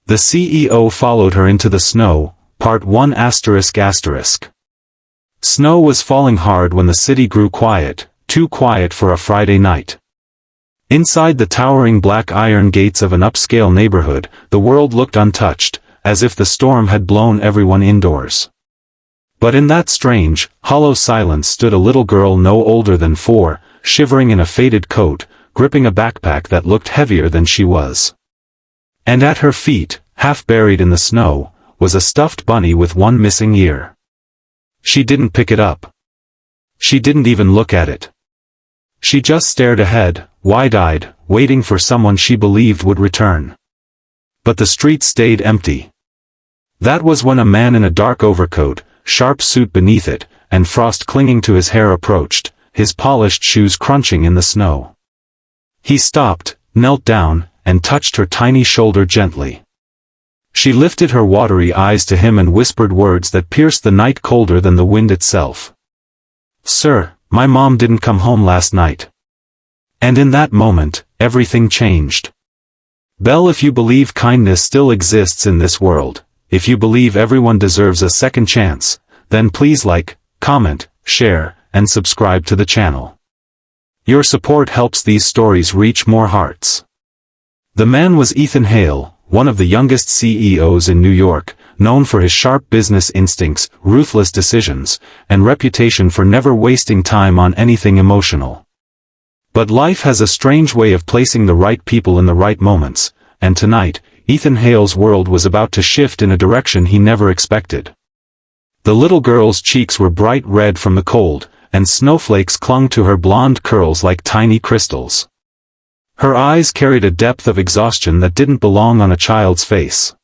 The CEO followed her into the snow. Part 1 ***. Snow was falling hard when the city grew quiet, too quiet for a Friday night. Inside the towering black iron gates of an upscale neighborhood, the world looked untouched, as if the storm had blown everyone indoors. But in that strange, hollow silence stood a little girl no older than 4, shivering in a faded coat, gripping a backpack that looked heavier than she was. And at her feet, half buried in the snow, was a stuffed bunny with one missing ear. She didn't pick it up. She didn't even look at it. She just stared ahead, wide-eyed, waiting for someone she believed would return. But the street stayed empty. That was when a man in a dark overcoat, sharp suit beneath it, and frost clinging to his hair approached, his polished shoes crunching in the snow. He stopped, knelt down, and touched her tiny shoulder gently. She lifted her watery eyes to him and whispered words that pierced the night colder than the wind itself. "Sir, my mom didn't come home last night." And in that moment, everything changed. Belle, if you believe kindness still exists in this world, if you believe everyone deserves a second chance, then please like, comment, share, and subscribe to the channel. Your support helps these stories reach more hearts. The man was Ethan Hale, one of the youngest CEOs in New York, known for his sharp business instincts, ruthless decisions, and reputation for never wasting time on anything emotional. But life has a strange way of placing the right people in the right moments, and tonight, Ethan Hale's world was about to shift in a direction he never expected. The little girl's cheeks were bright red from the cold, and snowflakes clung to her blonde curls like tiny crystals. Her eyes carried a depth of exhaustion that didn't belong on a child's face.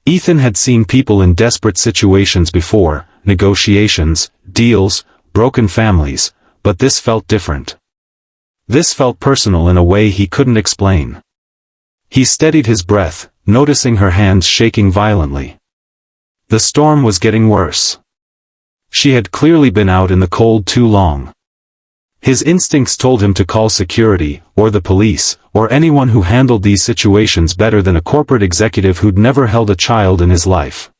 Ethan had seen people in desperate situations before, negotiations, deals, broken families, but this felt different. This felt personal in a way he couldn't explain. He steadied his breath, noticing her hands shaking violently. The storm was getting worse. She had clearly been out in the cold too long. His instincts told him to call security, or the police, or anyone who handled these situations better than a corporate executive who'd never held a child in his life.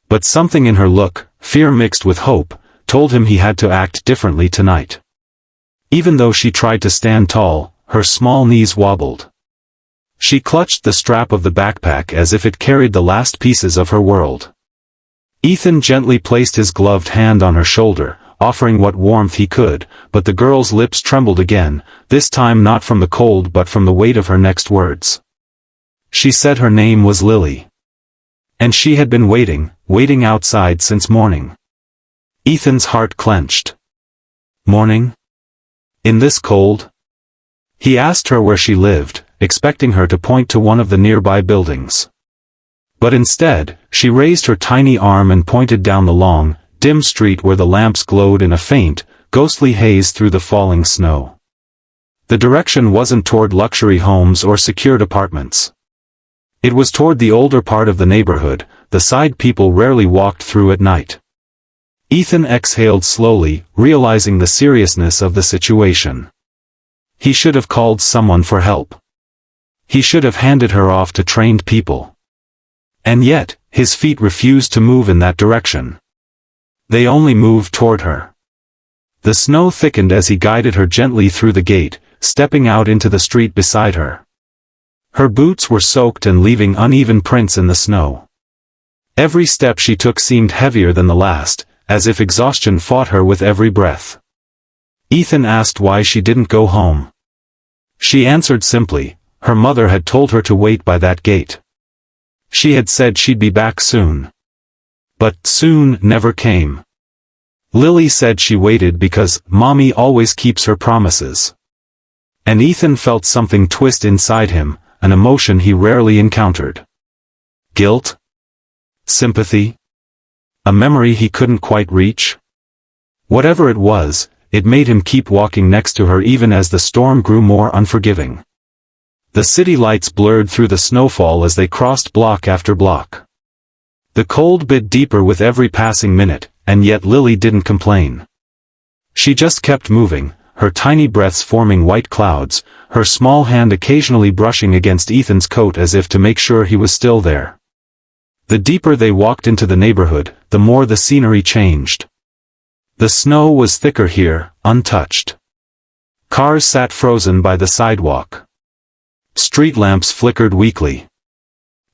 But something in her look, fear mixed with hope, told him he had to act differently tonight. Even though she tried to stand tall, her small knees wobbled. She clutched the strap of the backpack as if it carried the last pieces of her world. Ethan gently placed his gloved hand on her shoulder, offering what warmth he could, but the girl's lips trembled again, this time not from the cold but from the weight of her next words. She said her name was Lily. And she had been waiting outside since morning. Ethan's heart clenched. Morning? In this cold? He asked her where she lived, expecting her to point to one of the nearby buildings. But instead, she raised her tiny arm and pointed down the long, dim street where the lamps glowed in a faint, ghostly haze through the falling snow. The direction wasn't toward luxury homes or secured apartments. It was toward the older part of the neighborhood, the side people rarely walked through at night. Ethan exhaled slowly, realizing the seriousness of the situation. He should have called someone for help. He should have handed her off to trained people. And yet, his feet refused to move in that direction. They only moved toward her. The snow thickened as he guided her gently through the gate, stepping out into the street beside her. Her boots were soaked and leaving uneven prints in the snow. Every step she took seemed heavier than the last, as if exhaustion fought her with every breath. Ethan asked why she didn't go home. She answered simply, her mother had told her to wait by that gate. She had said she'd be back soon. But soon never came. Lily said she waited because Mommy always keeps her promises. And Ethan felt something twist inside him, an emotion he rarely encountered. Guilt? Sympathy? A memory he couldn't quite reach? Whatever it was, it made him keep walking next to her even as the storm grew more unforgiving. The city lights blurred through the snowfall as they crossed block after block. The cold bit deeper with every passing minute, and yet Lily didn't complain. She just kept moving, her tiny breaths forming white clouds, her small hand occasionally brushing against Ethan's coat as if to make sure he was still there. The deeper they walked into the neighborhood, the more the scenery changed. The snow was thicker here, untouched. Cars sat frozen by the sidewalk. Street lamps flickered weakly.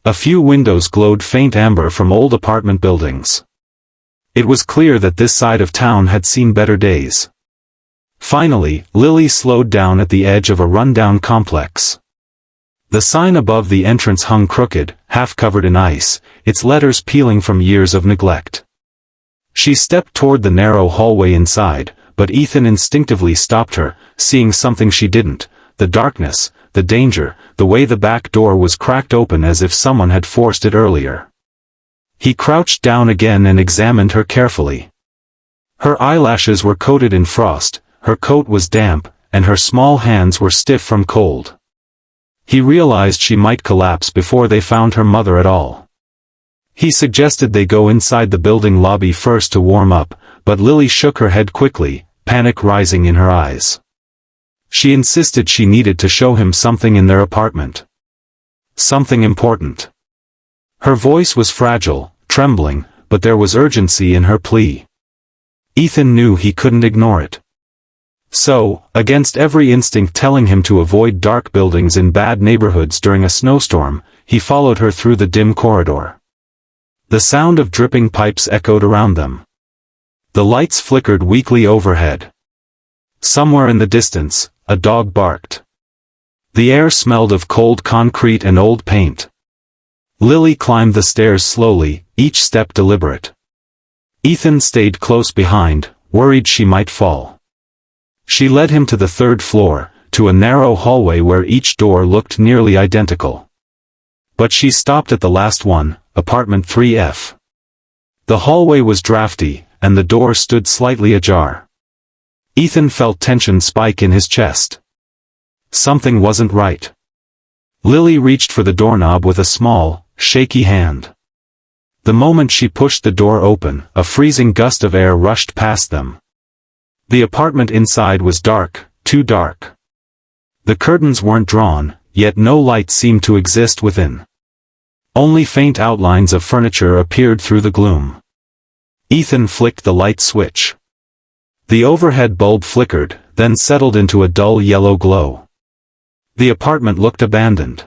A few windows glowed faint amber from old apartment buildings. It was clear that this side of town had seen better days. Finally, Lily slowed down at the edge of a rundown complex. The sign above the entrance hung crooked, half covered in ice, its letters peeling from years of neglect. She stepped toward the narrow hallway inside, but Ethan instinctively stopped her, seeing something she didn't: the darkness, the danger, the way the back door was cracked open as if someone had forced it earlier. He crouched down again and examined her carefully. Her eyelashes were coated in frost, her coat was damp, and her small hands were stiff from cold. He realized she might collapse before they found her mother at all. He suggested they go inside the building lobby first to warm up, but Lily shook her head quickly, panic rising in her eyes. She insisted she needed to show him something in their apartment. Something important. Her voice was fragile, trembling, but there was urgency in her plea. Ethan knew he couldn't ignore it. So, against every instinct telling him to avoid dark buildings in bad neighborhoods during a snowstorm, he followed her through the dim corridor. The sound of dripping pipes echoed around them. The lights flickered weakly overhead. Somewhere in the distance, a dog barked. The air smelled of cold concrete and old paint. Lily climbed the stairs slowly, each step deliberate. Ethan stayed close behind, worried she might fall. She led him to the third floor, to a narrow hallway where each door looked nearly identical. But she stopped at the last one, apartment 3F. The hallway was drafty, and the door stood slightly ajar. Ethan felt tension spike in his chest. Something wasn't right. Lily reached for the doorknob with a small, shaky hand. The moment she pushed the door open, a freezing gust of air rushed past them. The apartment inside was dark, too dark. The curtains weren't drawn, yet no light seemed to exist within. Only faint outlines of furniture appeared through the gloom. Ethan flicked the light switch. The overhead bulb flickered, then settled into a dull yellow glow. The apartment looked abandoned.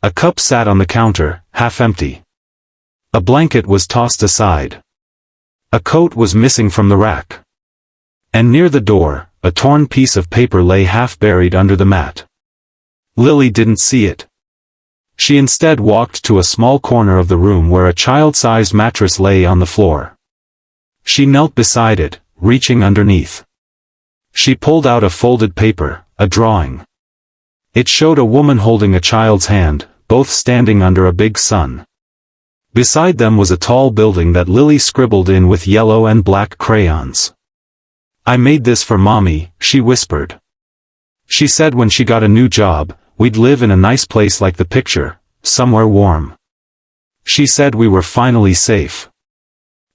A cup sat on the counter, half empty. A blanket was tossed aside. A coat was missing from the rack. And near the door, a torn piece of paper lay half buried under the mat. Lily didn't see it. She instead walked to a small corner of the room where a child-sized mattress lay on the floor. She knelt beside it, reaching underneath. She pulled out a folded paper, a drawing. It showed a woman holding a child's hand, both standing under a big sun. Beside them was a tall building that Lily scribbled in with yellow and black crayons. "I made this for Mommy," she whispered. She said when she got a new job, we'd live in a nice place like the picture, somewhere warm. She said we were finally safe.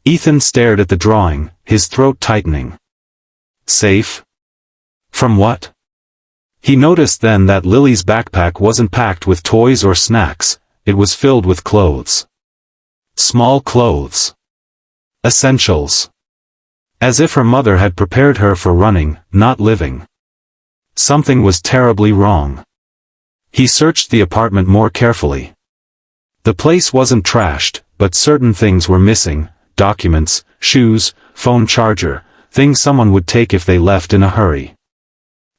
Ethan stared at the drawing, his throat tightening. Safe? From what? He noticed then that Lily's backpack wasn't packed with toys or snacks, it was filled with clothes. Small clothes. Essentials. As if her mother had prepared her for running, not living. Something was terribly wrong. He searched the apartment more carefully. The place wasn't trashed, but certain things were missing: documents, shoes, phone charger, things someone would take if they left in a hurry.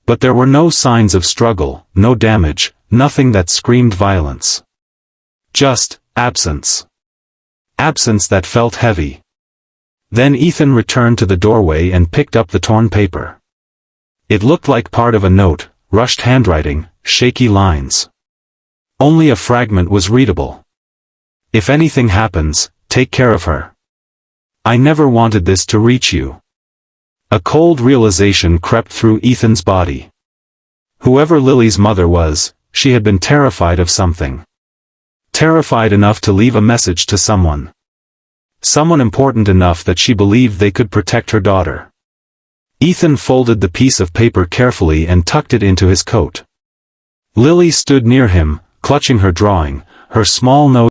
But there were no signs of struggle, no damage, nothing that screamed violence. Just absence. Absence that felt heavy. Then Ethan returned to the doorway and picked up the torn paper. It looked like part of a note, rushed handwriting, shaky lines. Only a fragment was readable. "If anything happens, take care of her. I never wanted this to reach you." A cold realization crept through Ethan's body. Whoever Lily's mother was, she had been terrified of something. Terrified enough to leave a message to someone. Someone important enough that she believed they could protect her daughter. Ethan folded the piece of paper carefully and tucked it into his coat. Lily stood near him, clutching her drawing, her small nose